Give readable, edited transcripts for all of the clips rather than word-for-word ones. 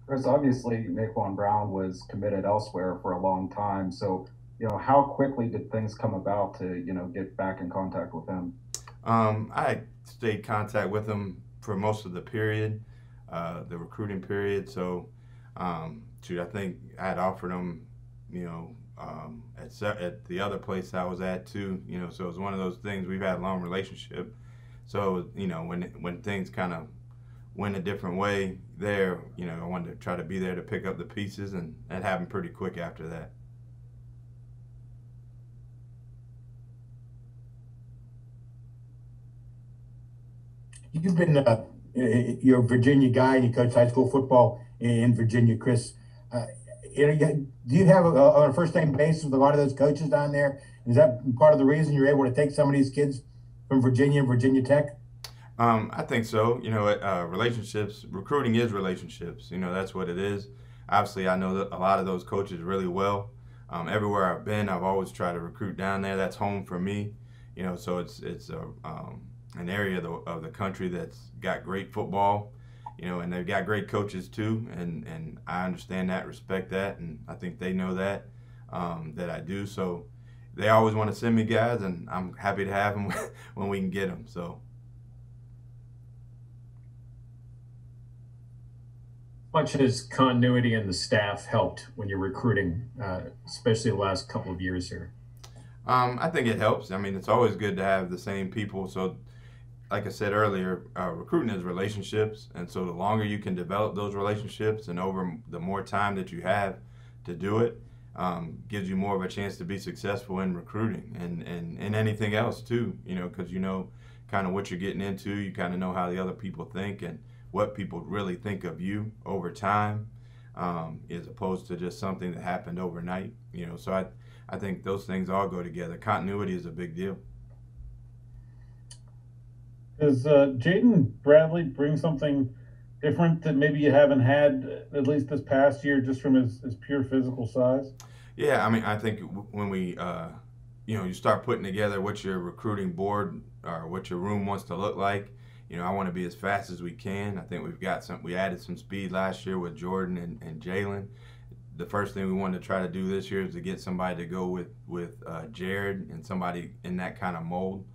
Chris, obviously, Naquan Brown was committed elsewhere for a long time. So, how quickly did things come about to, get back in contact with him? I stayed contact with him for most of the period, the recruiting period. So, shoot, I think I had offered him, at the other place I was at too. So it was one of those things. We've had a long relationship. So when things kind of went a different way there, I wanted to try to be there to pick up the pieces, and that happened pretty quick after that. You've been you're a Virginia guy and you coach high school football in Virginia, Chris. Uh, do you have on a first name basis with a lot of those coaches down there? Is that part of the reason you're able to take some of these kids from Virginia and Virginia Tech? I think so. Relationships, recruiting is relationships. That's what it is. Obviously, I know that a lot of those coaches really well. Everywhere I've been, I've always tried to recruit down there. That's home for me. So it's an area of the country that's got great football. And they've got great coaches too. And I understand that, respect that, and I think they know that that I do. So they always want to send me guys, and I'm happy to have them when we can get them. So. Much has continuity in the staff helped when you're recruiting, especially the last couple of years here? I think it helps. I mean, it's always good to have the same people. So, like I said earlier, recruiting is relationships, and so the longer you can develop those relationships, and over the more time that you have to do it, gives you more of a chance to be successful in recruiting and anything else too. Because kind of what you're getting into. You kind of know how the other people think and what people really think of you over time, as opposed to just something that happened overnight. So I think those things all go together. Continuity is a big deal. Does Jaden Bradley bring something different that maybe you haven't had at least this past year, just from his pure physical size? Yeah, I mean, I think when we, you start putting together what your recruiting board or what your room wants to look like. I want to be as fast as we can. I think we added some speed last year with Jordan and Jalen. The first thing we wanted to try to do this year is to get somebody to go with Jared and somebody in that kind of mold.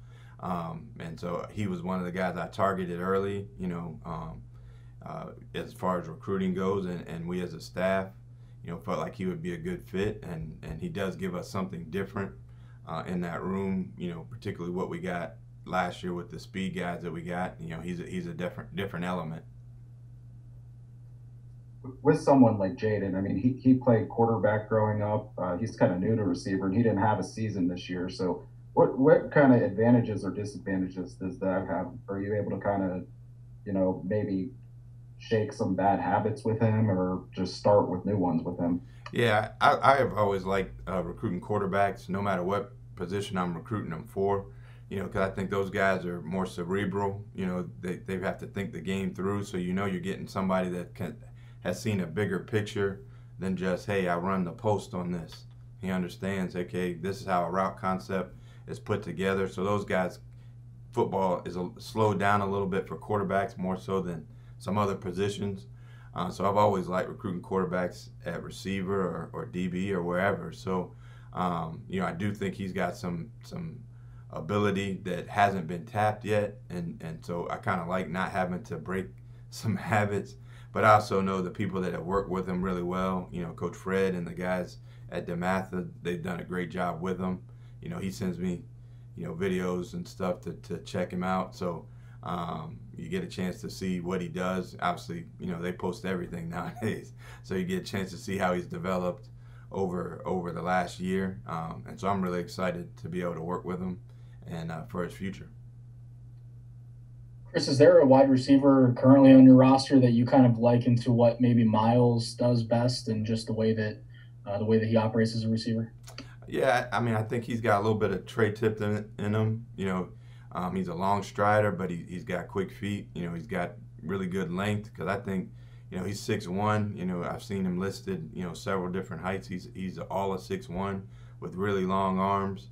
And so he was one of the guys I targeted early, as far as recruiting goes, and we as a staff, felt like he would be a good fit, and he does give us something different in that room, particularly what we got last year with the speed guys that we got. He's a different element. With someone like Jaden, I mean, he played quarterback growing up. He's kind of new to receiver, and he didn't have a season this year. So, what kind of advantages or disadvantages does that have? Are you able to kind of, maybe shake some bad habits with him, or just start with new ones with him? Yeah, I have always liked recruiting quarterbacks, no matter what position I'm recruiting them for. Because I think those guys are more cerebral. They have to think the game through. So you're getting somebody that has seen a bigger picture than just, hey, I run the post on this. He understands, okay, this is how a route concept is put together. So those guys, football is slowed down a little bit for quarterbacks more so than some other positions. So I've always liked recruiting quarterbacks at receiver or DB or wherever. So I do think he's got some ability that hasn't been tapped yet, and so I kind of like not having to break some habits. But I also know the people that have worked with him really well. Coach Fred and the guys at DeMatha, they've done a great job with him. He sends me videos and stuff to check him out. So you get a chance to see what he does. Obviously, they post everything nowadays, so you get a chance to see how he's developed over the last year. And so I'm really excited to be able to work with him and for his future. Chris, is there a wide receiver currently on your roster that you kind of liken to what maybe Miles does best, and just the way that he operates as a receiver? Yeah, I mean, I think he's got a little bit of Trey Tipton in him. He's a long strider, but he's got quick feet. He's got really good length, because I think, he's 6'1". I've seen him listed, several different heights. He's all of 6'1" with really long arms.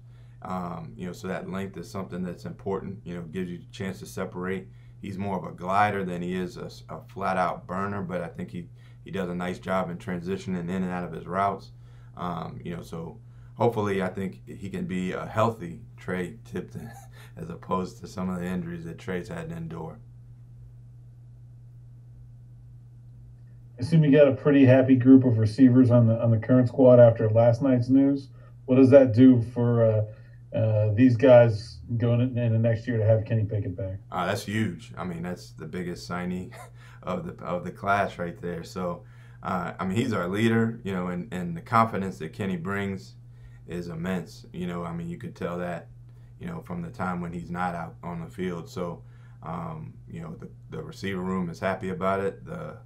So that length is something that's important. Gives you a chance to separate. he's more of a glider than he is a flat out burner, but I think he does a nice job in transitioning in and out of his routes. So hopefully I think he can be a healthy Trey Tipton as opposed to some of the injuries that Trey's had to endure. I assume you got a pretty happy group of receivers on the current squad after last night's news. What does that do for these guys going into next year to have Kenny Pickett back? That's huge. I mean, that's the biggest signee of the class right there. So, he's our leader, and the confidence that Kenny brings is immense. You could tell that, from the time when he's not out on the field. So, the receiver room is happy about it. The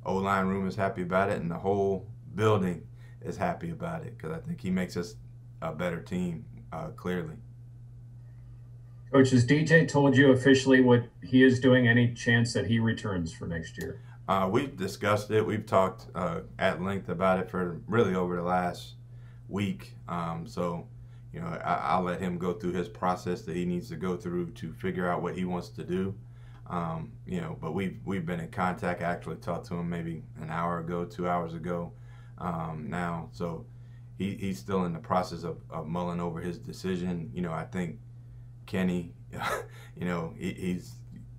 O-line room is happy about it, and the whole building is happy about it because I think he makes us a better team, clearly. Coach, has DJ told you officially what he is doing? Any chance that he returns for next year? We've discussed it. We've talked at length about it for really over the last week. I'll let him go through his process that he needs to go through to figure out what he wants to do. But we've been in contact. I actually talked to him maybe an hour ago, 2 hours ago now. So he's still in the process of mulling over his decision. I think Kenny, he's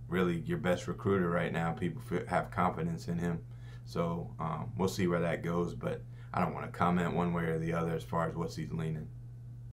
really your best recruiter right now. People have confidence in him. So we'll see where that goes. But I don't want to comment one way or the other as far as what he's leaning.